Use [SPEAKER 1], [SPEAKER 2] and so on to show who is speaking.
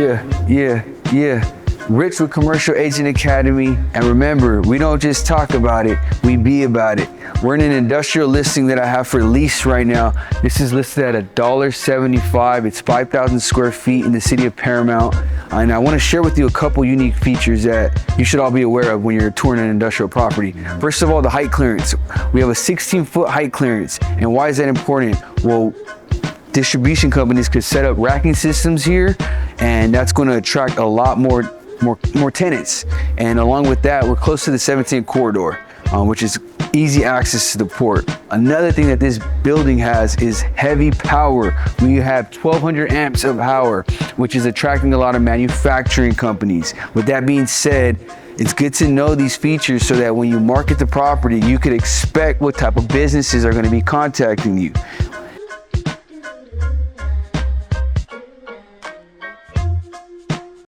[SPEAKER 1] Yeah. Rich with Commercial Agent Academy. And remember, we don't just talk about it, we be about it. We're in an industrial listing that I have for lease right now. This is listed at $1.75. It's 5,000 square feet in the city of Paramount. And I want to share with you a couple unique features that you should all be aware of when you're touring an industrial property. First of all, the height clearance. We have a 16-foot height clearance. And why is that important? Well, distribution companies could set up racking systems here, and that's going to attract a lot more tenants. And along with that, we're close to the 17 corridor, which is easy access to the port. Another thing that this building has is heavy power. We have 1200 amps of power, which is attracting a lot of manufacturing companies. With that being said, it's good to know these features so that when you market the property, you could expect what type of businesses are going to be contacting you.